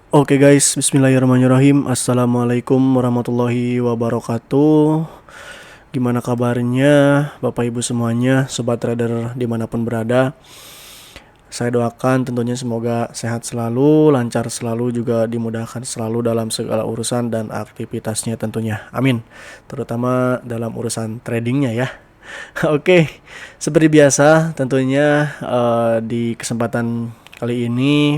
Oke guys, bismillahirrahmanirrahim. Assalamualaikum warahmatullahi wabarakatuh. Gimana kabarnya Bapak Ibu semuanya, Sobat Trader dimanapun berada. Saya doakan tentunya semoga sehat selalu, lancar selalu, juga dimudahkan selalu dalam segala urusan dan aktivitasnya tentunya. Amin. Terutama dalam urusan tradingnya ya. Oke, seperti biasa tentunya di kesempatan kali ini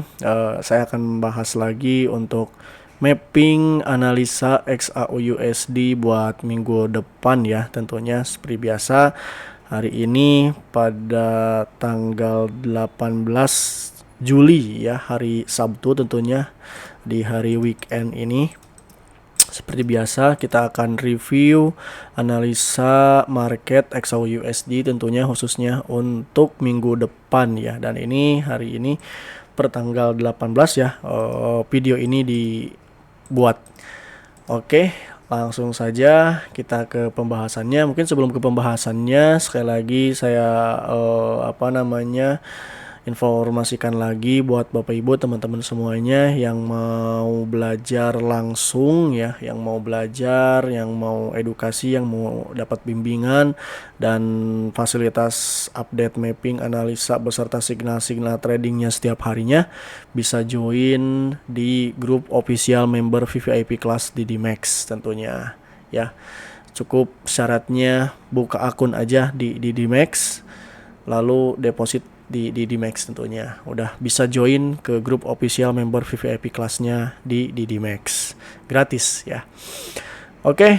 saya akan membahas lagi untuk mapping analisa XAUUSD buat minggu depan ya. Tentunya seperti biasa hari ini pada tanggal 18 Juli ya, hari Sabtu tentunya di hari weekend ini. Seperti biasa kita akan review analisa market XAUUSD tentunya khususnya untuk minggu depan ya. Dan ini hari ini per tanggal 18 ya video ini dibuat. Oke, langsung saja kita ke pembahasannya. Mungkin sebelum ke pembahasannya sekali lagi saya informasikan lagi buat Bapak Ibu teman-teman semuanya yang mau belajar langsung ya, yang mau belajar, yang mau edukasi, yang mau dapat bimbingan dan fasilitas update mapping analisa beserta signal-signal tradingnya setiap harinya, bisa join di grup official member VVIP kelas di DMAX tentunya ya. Cukup syaratnya buka akun aja di DMAX, lalu deposit di DMAX tentunya. Udah bisa join ke grup official member VVIP kelasnya di DMAX. Gratis ya. Oke,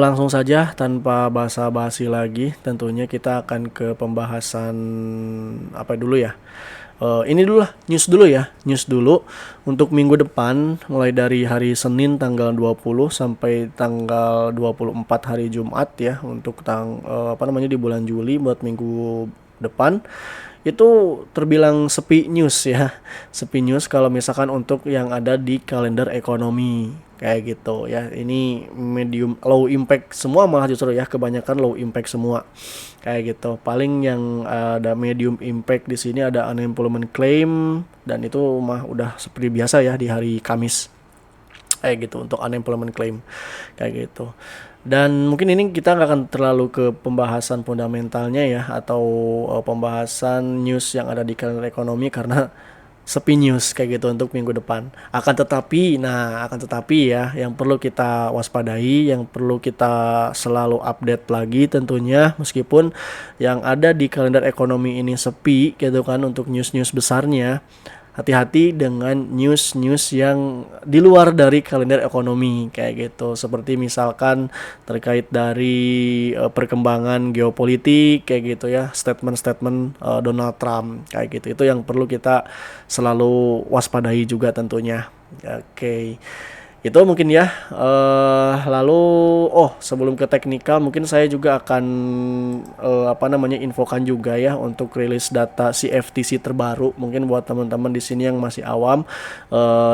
langsung saja tanpa basa-basi lagi. Tentunya kita akan ke pembahasan apa dulu ya. Ini dulu lah, news dulu ya. News dulu untuk minggu depan mulai dari hari Senin tanggal 20 sampai tanggal 24 hari Jumat ya, untuk di bulan Juli buat minggu depan. Itu terbilang sepi news ya. Sepi news kalau misalkan untuk yang ada di kalender ekonomi kayak gitu ya. Ini medium low impact semua, malah justru ya kebanyakan low impact semua kayak gitu. Paling yang ada medium impact di sini ada unemployment claim, dan itu mah udah seperti biasa ya di hari Kamis kayak gitu untuk unemployment claim kayak gitu. Dan mungkin ini kita nggak akan terlalu ke pembahasan fundamentalnya ya, atau pembahasan news yang ada di kalender ekonomi karena sepi news kayak gitu untuk minggu depan. Akan tetapi ya, yang perlu kita waspadai, yang perlu kita selalu update lagi tentunya, meskipun yang ada di kalender ekonomi ini sepi gitu kan untuk news-news besarnya. Hati-hati dengan news-news yang di luar dari kalender ekonomi kayak gitu, seperti misalkan terkait dari perkembangan geopolitik kayak gitu ya, statement-statement Donald Trump kayak gitu. Itu yang perlu kita selalu waspadai juga tentunya. Oke. Itu mungkin ya. Lalu sebelum ke teknikal, mungkin saya juga akan infokan juga ya untuk rilis data CFTC terbaru. Mungkin buat teman-teman di sini yang masih awam,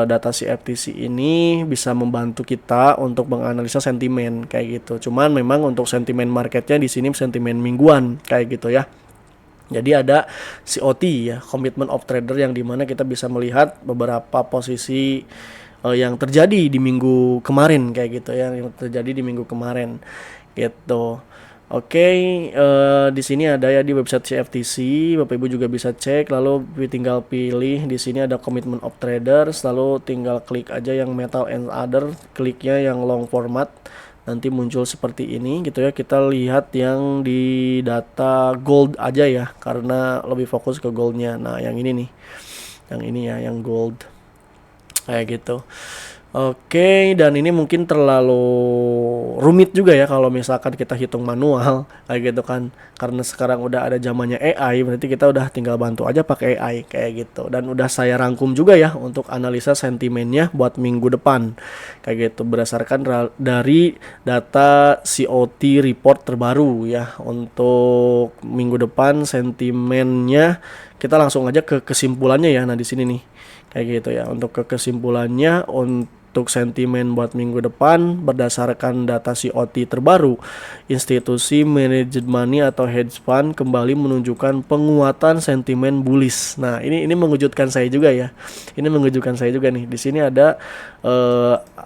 data CFTC ini bisa membantu kita untuk menganalisa sentimen kayak gitu. Cuman memang untuk sentimen marketnya di sini sentimen mingguan kayak gitu ya. Jadi ada COT ya, Commitment of Trader, yang dimana kita bisa melihat beberapa posisi yang terjadi di minggu kemarin kayak gitu ya, yang terjadi di minggu kemarin gitu. Oke, di sini ada ya di website CFTC, Bapak Ibu juga bisa cek. Lalu tinggal pilih di sini ada Commitment of Traders, lalu tinggal klik aja yang Metal and Other, kliknya yang long format. Nanti muncul seperti ini gitu ya. Kita lihat yang di data gold aja ya, karena lebih fokus ke goldnya. Nah, yang ini nih, yang ini ya, yang gold kayak gitu. Oke, dan ini mungkin terlalu rumit juga ya kalau misalkan kita hitung manual kayak gitu kan. Karena sekarang udah ada zamannya AI, berarti kita udah tinggal bantu aja pakai AI kayak gitu. Dan udah saya rangkum juga ya untuk analisa sentimennya buat minggu depan kayak gitu, berdasarkan dari data COT report terbaru ya. Untuk minggu depan sentimennya kita langsung aja ke kesimpulannya ya. Nah, di sini nih kayak gitu ya. Untuk ke kesimpulannya, untuk untuk sentimen buat minggu depan berdasarkan data COT terbaru, institusi managed money atau hedge fund kembali menunjukkan penguatan sentimen bullish. Nah, ini mengejutkan saya juga ya. Ini mengejutkan saya juga nih. Di sini ada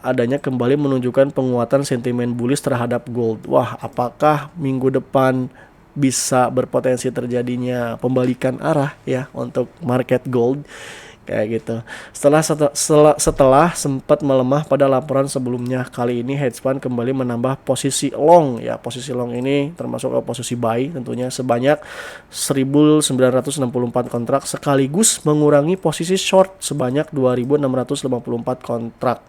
adanya kembali menunjukkan penguatan sentimen bullish terhadap gold. Wah, apakah minggu depan bisa berpotensi terjadinya pembalikan arah ya untuk market gold kayak gitu. Setelah sempat melemah pada laporan sebelumnya, kali ini hedge fund kembali menambah posisi long ya. Posisi long ini termasuk posisi buy tentunya sebanyak 1964 kontrak sekaligus mengurangi posisi short sebanyak 2654 kontrak.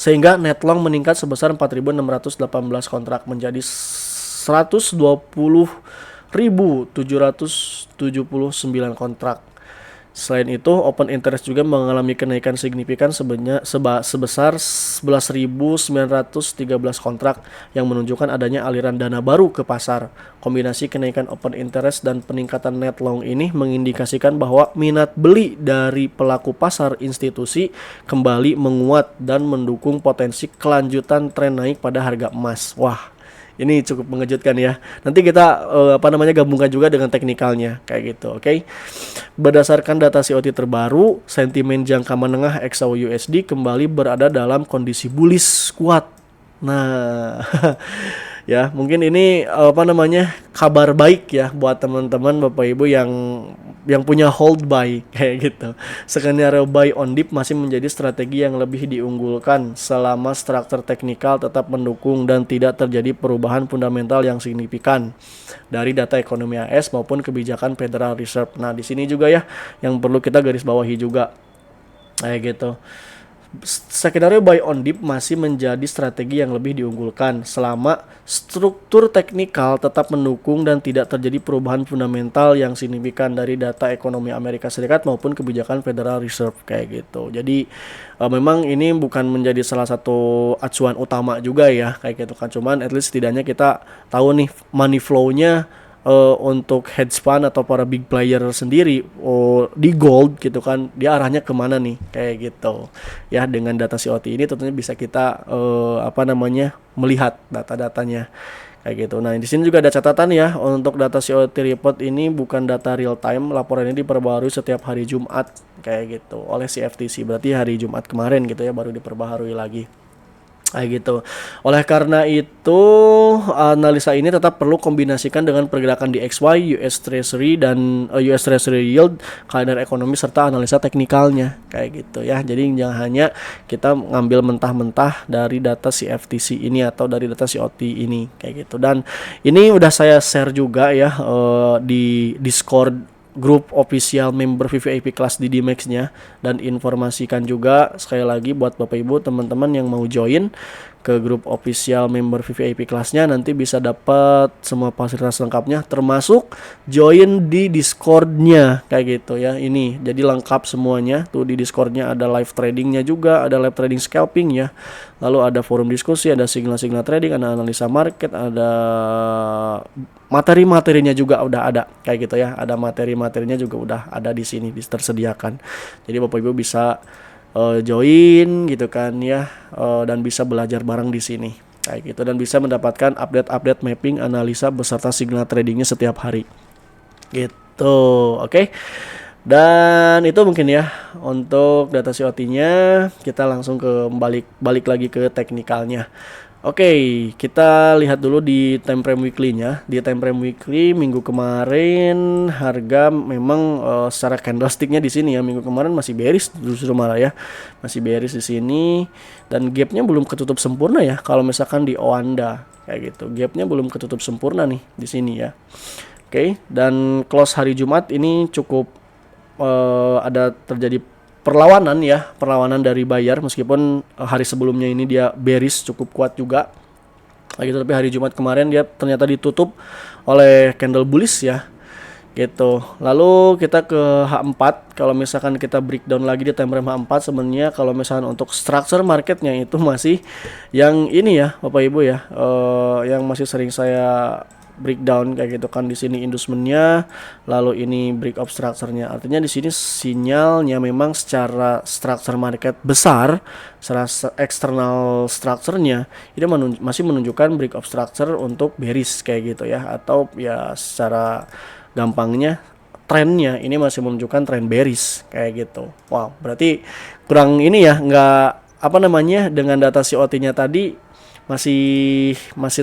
Sehingga net long meningkat sebesar 4.618 kontrak menjadi 120.779 kontrak. Selain itu, open interest juga mengalami kenaikan signifikan sebesar 11.913 kontrak yang menunjukkan adanya aliran dana baru ke pasar. Kombinasi kenaikan open interest dan peningkatan net long ini mengindikasikan bahwa minat beli dari pelaku pasar institusi kembali menguat dan mendukung potensi kelanjutan tren naik pada harga emas. Wah, ini cukup mengejutkan ya. Nanti kita gabungkan juga dengan teknikalnya kayak gitu, oke? Berdasarkan data COT terbaru, sentimen jangka menengah XAU-USD kembali berada dalam kondisi bullish kuat. Nah, ya mungkin ini kabar baik ya buat teman-teman Bapak Ibu yang punya hold buy kayak gitu. Skenario buy on dip masih menjadi strategi yang lebih diunggulkan selama struktur teknikal tetap mendukung dan tidak terjadi perubahan fundamental yang signifikan dari data ekonomi AS maupun kebijakan Federal Reserve. Nah, di sini juga ya yang perlu kita garis bawahi juga kayak gitu. Skenario buy on dip masih menjadi strategi yang lebih diunggulkan selama struktur teknikal tetap mendukung dan tidak terjadi perubahan fundamental yang signifikan dari data ekonomi Amerika Serikat maupun kebijakan Federal Reserve kayak gitu. Jadi memang ini bukan menjadi salah satu acuan utama juga ya kayak gitu kan, cuman at least setidaknya kita tahu nih money flow-nya untuk hedge fund atau para big player sendiri di gold gitu kan, dia arahnya kemana nih kayak gitu ya. Dengan data COT ini tentunya bisa kita melihat data-datanya kayak gitu. Nah, di sini juga ada catatan ya, untuk data COT report ini bukan data real time, laporan ini diperbaharui setiap hari Jumat kayak gitu oleh CFTC, berarti hari Jumat kemarin gitu ya baru diperbaharui lagi kayak gitu. Oleh karena itu, analisa ini tetap perlu kombinasikan dengan pergerakan di DXY, US Treasury dan US Treasury yield, kalender ekonomi serta analisa teknikalnya kayak gitu ya. Jadi jangan hanya kita ngambil mentah-mentah dari data CFTC ini atau dari data COT ini kayak gitu. Dan ini udah saya share juga ya di Discord grup official member VVIP kelas di DMAX-nya, dan informasikan juga sekali lagi buat Bapak Ibu teman-teman yang mau join ke grup official member VVIP kelasnya nanti bisa dapat semua fasilitas lengkapnya termasuk join di Discord-nya kayak gitu ya. Ini jadi lengkap semuanya tuh di Discord-nya, ada live tradingnya juga, ada live trading scalping ya. Lalu ada forum diskusi, ada signal-signal trading, ada analisa market, ada materi-materinya juga udah ada kayak gitu ya. Ada materi-materinya juga udah ada di sini tersediakan. Jadi Bapak Ibu bisa join gitu kan ya, dan bisa belajar bareng di sini kayak gitu, dan bisa mendapatkan update mapping, analisa beserta signal tradingnya setiap hari gitu. Oke. Dan itu mungkin ya untuk data COT-nya. Kita langsung ke balik lagi ke teknikalnya. Oke, kita lihat dulu di time frame weekly-nya. Di time frame weekly minggu kemarin harga memang secara candlestick-nya di sini ya, minggu kemarin masih bearish justru malah ya. Masih bearish di sini dan gap-nya belum ketutup sempurna ya. Kalau misalkan di Oanda kayak gitu, gap-nya belum ketutup sempurna nih di sini ya. Oke, dan close hari Jumat ini cukup ada terjadi perlawanan dari buyer, meskipun hari sebelumnya ini dia bearish cukup kuat juga gitu, tapi hari Jumat kemarin dia ternyata ditutup oleh candle bullish ya gitu. Lalu kita ke H4. Kalau misalkan kita breakdown lagi di time frame H4, sebenarnya kalau misalkan untuk structure marketnya itu masih yang ini ya Bapak Ibu ya, yang masih sering saya breakdown kayak gitu kan. Di sini inducementnya, lalu ini break of structure-nya. Artinya di sini sinyalnya memang secara structure market besar, secara external structure-nya ini masih menunjukkan break of structure untuk bearish kayak gitu ya, atau ya secara gampangnya trennya ini masih menunjukkan tren bearish kayak gitu. Wow, berarti kurang ini ya, nggak apa namanya, dengan data COT-nya tadi masih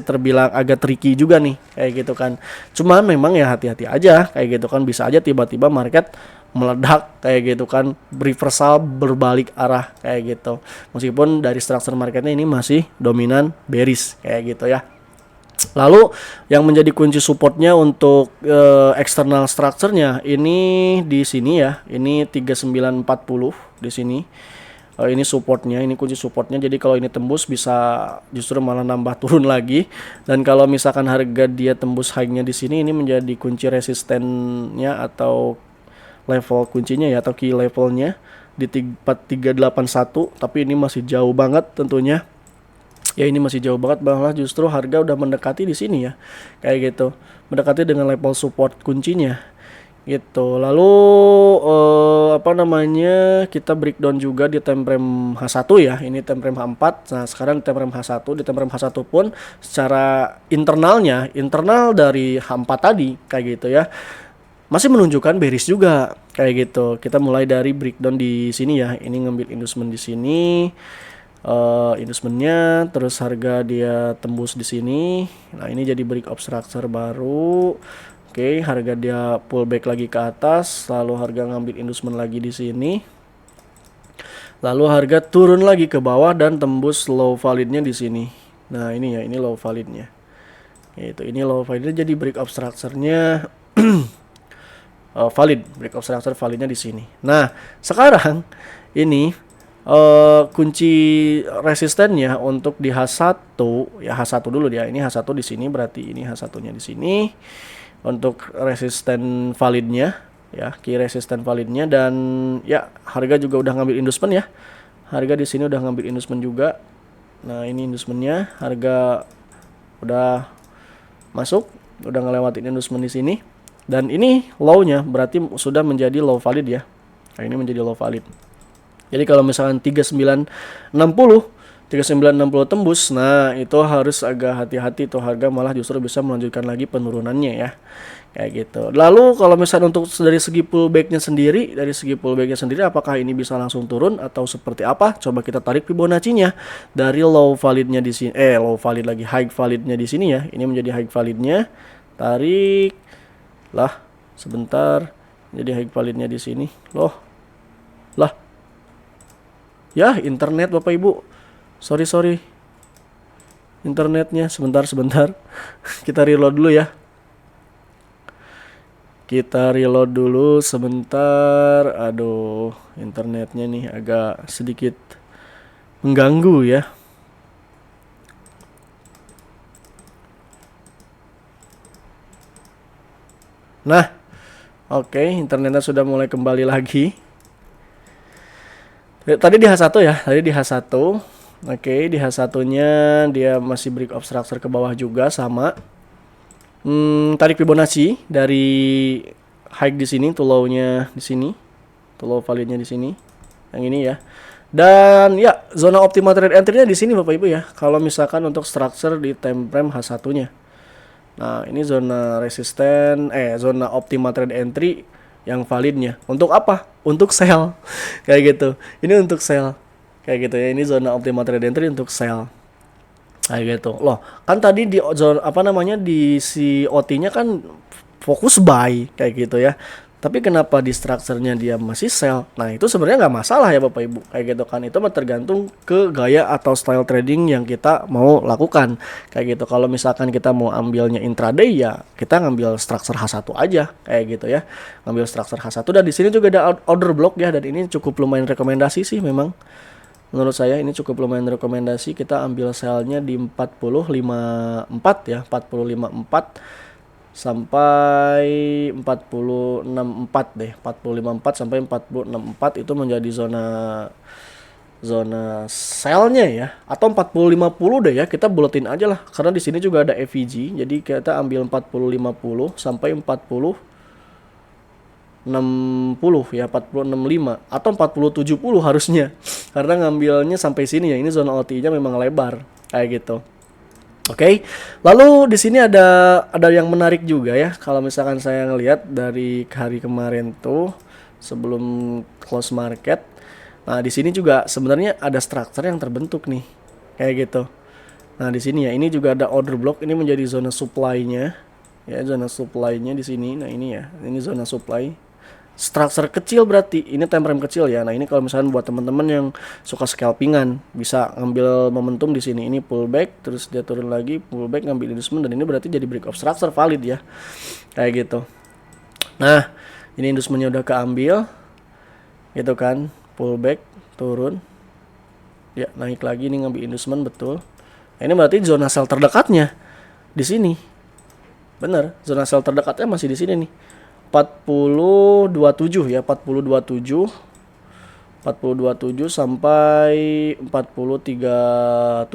terbilang agak tricky juga nih kayak gitu kan. Cuman memang ya hati-hati aja kayak gitu kan, bisa aja tiba-tiba market meledak kayak gitu kan, reversal berbalik arah kayak gitu. Meskipun dari structure marketnya ini masih dominan bearish kayak gitu ya. Lalu yang menjadi kunci supportnya untuk external structure-nya ini di sini ya, ini 3940 di sini. Ini supportnya, ini kunci supportnya. Jadi kalau ini tembus bisa justru malah nambah turun lagi. Dan kalau misalkan harga dia tembus high-nya di sini, ini menjadi kunci resistennya atau level kuncinya ya, atau key levelnya di 4381. Tapi ini masih jauh banget tentunya. Ya ini masih jauh banget, malah justru harga udah mendekati di sini ya. Kayak gitu. Mendekati dengan level support kuncinya gitu. Lalu apa namanya, kita breakdown juga di time frame H1 ya. Ini time frame H4. Nah, sekarang time frame H1, di time frame H1 pun secara internal dari H4 tadi kayak gitu ya, masih menunjukkan bearish juga kayak gitu. Kita mulai dari breakdown di sini ya. Ini ngambil inducement di sini. Inducementnya, terus harga dia tembus di sini. Nah, ini jadi break of structure baru. Oke, harga dia pullback lagi ke atas, lalu harga ngambil inducement lagi di sini. Lalu harga turun lagi ke bawah dan tembus low validnya di sini. Nah, ini ya, ini low validnya. Ini low validnya, jadi break of structure-nya valid, break of structure validnya di sini. Nah, sekarang ini kunci resistennya untuk di H1 ya, H1 dulu dia. Ini H1 di sini, berarti ini H1-nya di sini. Untuk resisten validnya ya, key resisten validnya, dan ya harga juga udah ngambil inducement ya. Harga di sini udah ngambil inducement juga. Nah, ini inducementnya, harga udah masuk, udah ngelewatin inducement di sini. Dan ini low-nya berarti sudah menjadi low valid ya. Nah, ini menjadi low valid. Jadi kalau misalkan 3960 tembus, nah itu harus agak hati-hati tuh, harga malah justru bisa melanjutkan lagi penurunannya ya. Kayak gitu. Lalu kalau misalnya untuk dari segi pullbacknya sendiri, apakah ini bisa langsung turun atau seperti apa? Coba kita tarik Fibonacci-nya dari low validnya di sini, high validnya di sini ya. Ini menjadi high validnya. Tarik lah sebentar. Jadi high validnya di sini. Lah. Ya, internet Bapak Ibu. Sorry. Internetnya sebentar. Kita reload dulu ya. Kita reload dulu sebentar. Aduh, internetnya nih agak sedikit mengganggu ya. Nah, oke, internetnya sudah mulai kembali lagi. Tadi di H1 ya, Oke, di H1-nya dia masih break of structure ke bawah juga sama. Tarik Fibonacci dari high di sini, to low-nya di sini. To low value-nya di sini. Yang ini ya. Dan ya, zona optimal trade entry-nya di sini Bapak Ibu ya. Kalau misalkan untuk structure di time frame H1-nya. Nah, ini zona resisten, zona optimal trade entry yang validnya. Untuk apa? Untuk sell. Kayak gitu. Ini untuk sell. Kayak gitu ya. Ini zona optimal trade entry untuk sell. Kayak gitu. Loh, kan tadi di zona di COT-nya kan fokus buy kayak gitu ya. Tapi kenapa di structure-nya dia masih sell? Nah, itu sebenarnya nggak masalah ya Bapak Ibu. Kayak gitu kan. Itu tergantung ke gaya atau style trading yang kita mau lakukan. Kayak gitu. Kalau misalkan kita mau ambilnya intraday ya, kita ngambil structure H1 aja. Kayak gitu ya. Ngambil structure H1, dan di sini juga ada order block ya, dan ini cukup lumayan rekomendasi sih memang. Menurut saya ini cukup lumayan rekomendasi. Kita ambil sell-nya di 4054 ya, 454 sampai 464 deh. 454 sampai 464 itu menjadi zona zona sell-nya ya, atau 40-50 deh ya, kita buletin aja lah karena di sini juga ada FVG. Jadi kita ambil 40-50 sampai 40-60 ya, 40-65 atau 40-70 harusnya. Karena ngambilnya sampai sini ya, ini zona OTI-nya memang lebar kayak gitu. Oke, lalu di sini ada yang menarik juga ya. Kalau misalkan saya ngelihat dari hari kemarin tuh sebelum close market, nah di sini juga sebenarnya ada structure yang terbentuk nih, kayak gitu. Nah di sini ya, ini juga ada order block, ini menjadi zona supply-nya, ya zona supply-nya di sini. Nah ini ya, ini zona supply. Structure kecil berarti ini time frame kecil ya. Nah ini kalau misalnya buat teman-teman yang suka scalpingan bisa ngambil momentum di sini. Ini pullback terus dia turun lagi, pullback ngambil inducement, dan ini berarti jadi break of structure valid ya, kayak gitu. Nah ini inducementnya udah keambil gitu kan, pullback turun ya, naik lagi nih ngambil inducement betul. Nah, ini berarti zona sell terdekatnya di sini. Bener, zona sell terdekatnya masih di sini nih. 40-27 ya, 40-27 sampai 40-37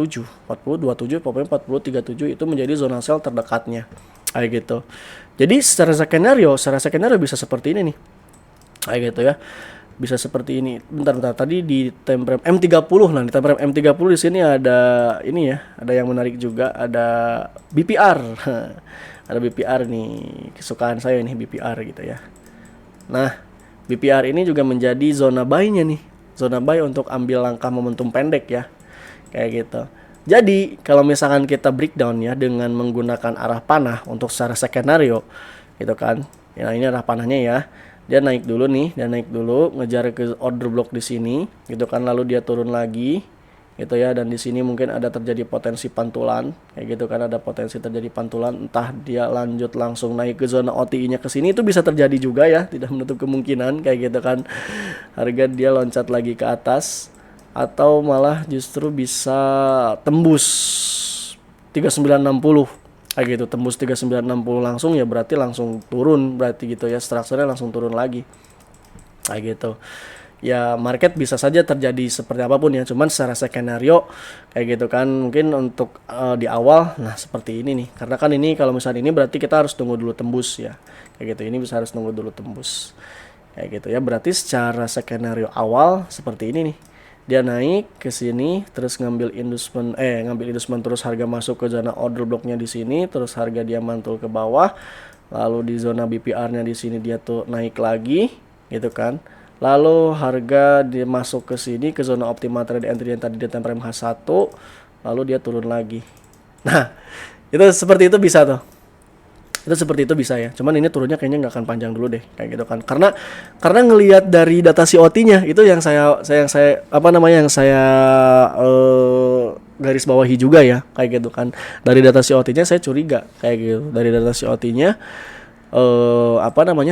pokoknya 40-37 itu menjadi zona sell terdekatnya kayak gitu. Jadi secara skenario bisa seperti ini nih, kayak gitu ya, bisa seperti ini. Bentar tadi di time frame M30. Nah di time frame M30 di sini ada ini ya, ada yang menarik juga, ada BPR. Ada BPR nih, kesukaan saya nih BPR gitu ya. Nah, BPR ini juga menjadi zona buy-nya nih. Zona buy untuk ambil langkah momentum pendek ya. Kayak gitu. Jadi, kalau misalkan kita breakdown ya dengan menggunakan arah panah untuk secara skenario gitu kan. Ya, ini arah panahnya ya. Dia naik dulu nih, ngejar ke order block di sini gitu kan, lalu dia turun lagi gitu ya, dan di sini mungkin ada terjadi potensi pantulan kayak gitu kan, ada potensi terjadi pantulan, entah dia lanjut langsung naik ke zona OTI-nya ke sini, itu bisa terjadi juga ya, tidak menutup kemungkinan kayak gitu kan, harga dia loncat lagi ke atas atau malah justru bisa tembus 3960 kayak gitu, tembus 3960 langsung ya, berarti langsung turun berarti gitu ya, strukturnya langsung turun lagi kayak gitu. Ya market bisa saja terjadi seperti apapun ya, cuman secara skenario kayak gitu kan, mungkin untuk di awal nah seperti ini nih, karena kan ini kalau misalnya ini berarti kita harus tunggu dulu tembus ya, kayak gitu, ini bisa harus tunggu dulu tembus kayak gitu ya, berarti secara skenario awal seperti ini nih, dia naik ke sini terus ngambil inducement terus harga masuk ke zona order blocknya di sini, terus harga dia mantul ke bawah, lalu di zona BPR-nya di sini dia tuh naik lagi gitu kan. Lalu harga dia masuk ke sini ke zona optimal trade entry yang tadi di time frame H1, lalu dia turun lagi. Nah, itu seperti itu bisa tuh. Itu seperti itu bisa ya. Cuman ini turunnya kayaknya nggak akan panjang dulu deh kayak gitu kan. Karena ngelihat dari data COT-nya itu yang saya garis bawahi juga ya kayak gitu kan. Dari data COT-nya saya curiga kayak gitu. Dari data COT-nya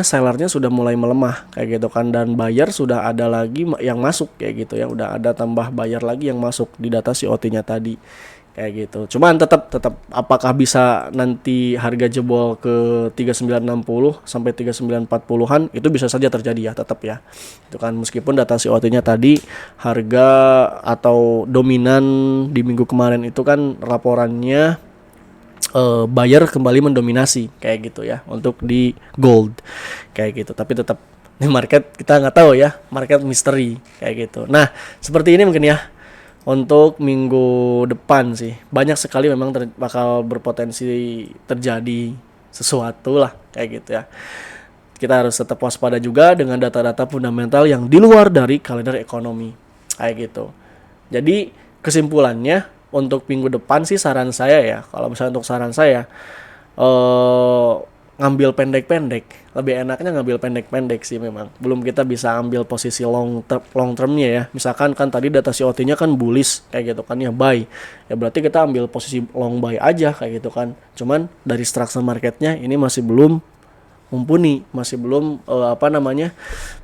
sellernya sudah mulai melemah kayak gitu kan, dan buyer sudah ada lagi yang masuk kayak gitu ya, udah ada tambah buyer lagi yang masuk di data COT-nya tadi kayak gitu. Cuman tetap apakah bisa nanti harga jebol ke 3960 sampai 3940-an, itu bisa saja terjadi ya, tetap ya. Itu kan meskipun data COT-nya tadi harga atau dominan di minggu kemarin itu kan laporannya buyer kembali mendominasi kayak gitu ya untuk di gold kayak gitu, tapi tetap ini market kita nggak tahu ya, market misteri kayak gitu. Nah seperti ini mungkin ya untuk minggu depan sih, banyak sekali memang bakal berpotensi terjadi sesuatu lah kayak gitu ya. Kita harus tetap waspada juga dengan data-data fundamental yang di luar dari kalender ekonomi kayak gitu. Jadi kesimpulannya untuk minggu depan sih saran saya ya, kalau misalnya untuk saran saya ngambil pendek-pendek, lebih enaknya ngambil pendek-pendek sih memang. Belum kita bisa ambil posisi long termnya ya. Misalkan kan tadi data COT-nya kan bullish kayak gitu kan ya, buy. Ya berarti kita ambil posisi long buy aja kayak gitu kan. Cuman dari structure marketnya ini masih belum mumpuni, masih belum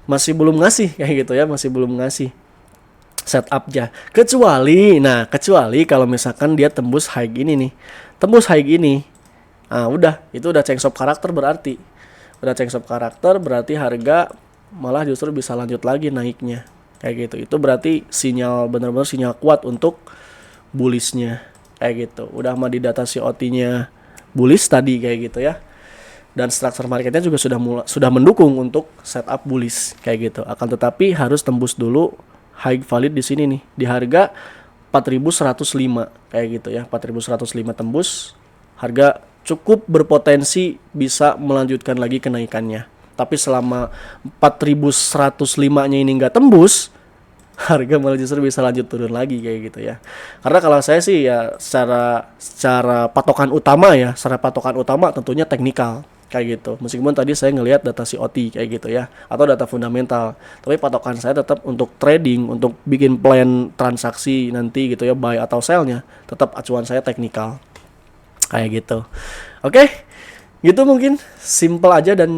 masih belum ngasih kayak gitu ya, masih belum ngasih setupnya, kecuali kalau misalkan dia tembus high gini nih, udah itu udah change of karakter, berarti harga malah justru bisa lanjut lagi naiknya kayak gitu. Itu berarti sinyal, benar-benar sinyal kuat untuk bullishnya kayak gitu. Udah mah di data COT-nya bullish tadi kayak gitu ya. Dan structure marketnya juga sudah mendukung untuk setup bullish kayak gitu. Akan tetapi harus tembus dulu high valid di sini nih di harga 4105 kayak gitu ya. 4105 tembus, harga cukup berpotensi bisa melanjutkan lagi kenaikannya. Tapi selama 4105-nya ini nggak tembus, harga malah justru bisa lanjut turun lagi kayak gitu ya. Karena kalau saya sih ya secara patokan utama tentunya teknikal kayak gitu. Meskipun tadi saya ngelihat data COT kayak gitu ya, atau data fundamental, tapi patokan saya tetap untuk trading, untuk bikin plan transaksi nanti gitu ya, buy atau sell-nya tetap acuan saya teknikal kayak gitu. Oke, gitu mungkin simple aja, dan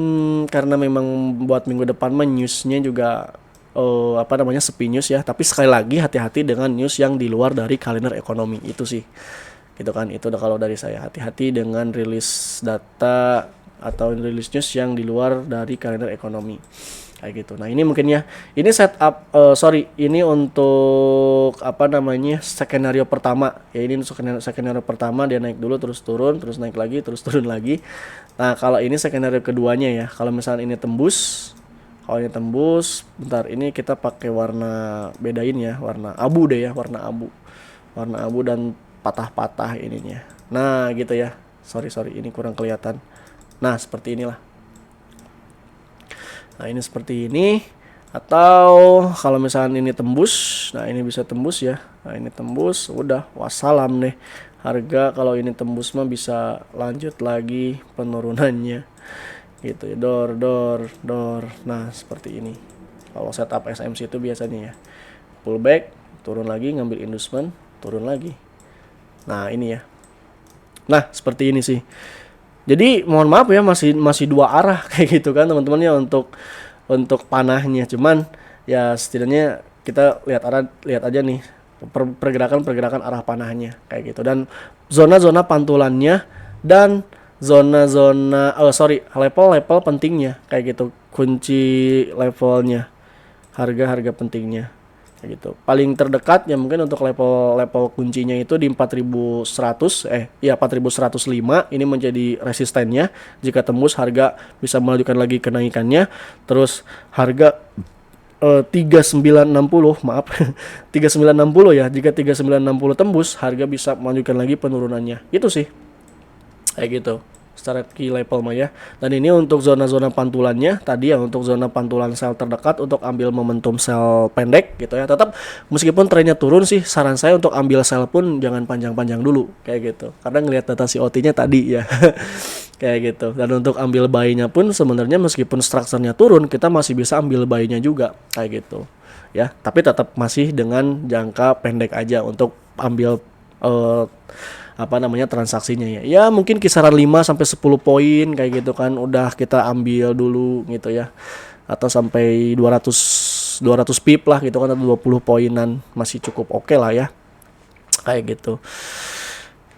karena memang buat minggu depan mah newsnya juga sepi news ya. Tapi sekali lagi hati-hati dengan news yang di luar dari kalender ekonomi itu sih, gitu kan. Itu udah kalau dari saya, hati-hati dengan rilis data atau rilis news yang di luar dari kalender ekonomi kayak gitu. Nah ini mungkin ya, ini setup ini untuk skenario pertama ya. Ini untuk skenario pertama, dia naik dulu terus turun, terus naik lagi terus turun lagi. Nah kalau ini skenario keduanya ya, kalau misalnya ini tembus, bentar, ini kita pakai warna bedain ya, warna abu deh ya, warna abu dan patah-patah ininya. Nah gitu ya, sorry ini kurang kelihatan. Nah seperti inilah. Nah ini seperti ini. Atau kalau misalnya ini tembus, nah ini bisa tembus ya. Nah ini tembus, udah wassalam deh. Harga kalau ini tembus mah bisa lanjut lagi penurunannya gitu ya, door. Nah seperti ini kalau setup SMC itu biasanya ya, pullback, turun lagi, ngambil inducement, turun lagi. Nah ini ya, nah seperti ini sih. Jadi mohon maaf ya, masih dua arah kayak gitu kan teman-teman ya untuk panahnya. Cuman ya setidaknya kita lihat aja nih pergerakan arah panahnya kayak gitu, dan zona-zona pantulannya dan level pentingnya kayak gitu, kunci levelnya, harga pentingnya kayak gitu. Paling terdekat ya mungkin untuk level kuncinya itu di 4105, ini menjadi resistennya. Jika tembus harga bisa melanjutkan lagi kenaikannya. Terus harga 3960 3960 ya. Jika 3960 tembus, harga bisa melanjutkan lagi penurunannya. Itu sih kayak gitu secara key level mah ya. Dan ini untuk zona-zona pantulannya tadi ya, untuk zona pantulan sell terdekat untuk ambil momentum sell pendek gitu ya. Tetap meskipun trennya turun sih, saran saya untuk ambil sell pun jangan panjang-panjang dulu kayak gitu, karena ngelihat data COT-nya tadi ya. Kayak gitu. Dan untuk ambil buy-nya pun sebenarnya meskipun strukturnya turun, kita masih bisa ambil buy-nya juga kayak gitu ya. Tapi tetap masih dengan jangka pendek aja untuk ambil transaksinya ya. Ya mungkin kisaran 5 sampai 10 poin kayak gitu kan udah kita ambil dulu gitu ya. Atau sampai 200 pip lah gitu kan, atau 20 poinan masih cukup oke lah ya. Kayak gitu.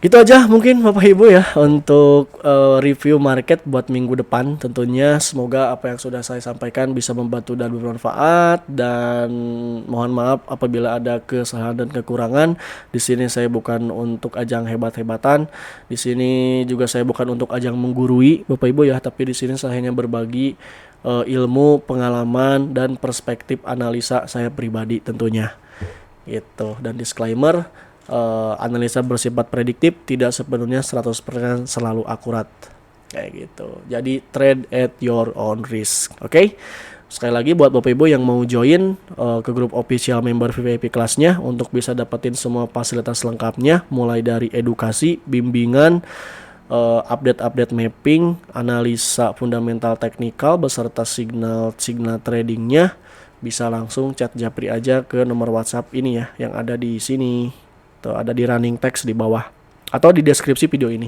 Gitu aja mungkin Bapak Ibu ya untuk review market buat minggu depan. Tentunya semoga apa yang sudah saya sampaikan bisa membantu dan bermanfaat, dan mohon maaf apabila ada kesalahan dan kekurangan. Di sini saya bukan untuk ajang hebat-hebatan. Di sini juga saya bukan untuk ajang menggurui Bapak Ibu ya, tapi di sini saya hanya berbagi ilmu, pengalaman dan perspektif analisa saya pribadi tentunya. Gitu. Dan disclaimer, analisa bersifat prediktif, tidak sepenuhnya 100% selalu akurat kayak gitu. Jadi trade at your own risk. Oke? Sekali lagi buat Bapak Ibu yang mau join ke grup official member VIP kelasnya untuk bisa dapetin semua fasilitas lengkapnya, mulai dari edukasi, bimbingan, update mapping, analisa fundamental teknikal beserta signal tradingnya, bisa langsung chat Japri aja ke nomor WhatsApp ini ya yang ada di sini. Tuh, ada di running text di bawah atau di deskripsi video ini.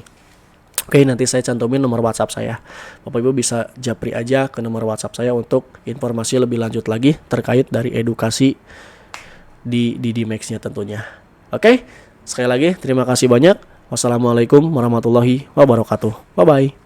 Oke, nanti saya cantumin nomor WhatsApp saya. Bapak Ibu bisa japri aja ke nomor WhatsApp saya untuk informasi lebih lanjut lagi terkait dari edukasi di DDMax-nya tentunya. Oke, sekali lagi terima kasih banyak. Wassalamualaikum warahmatullahi wabarakatuh. Bye bye.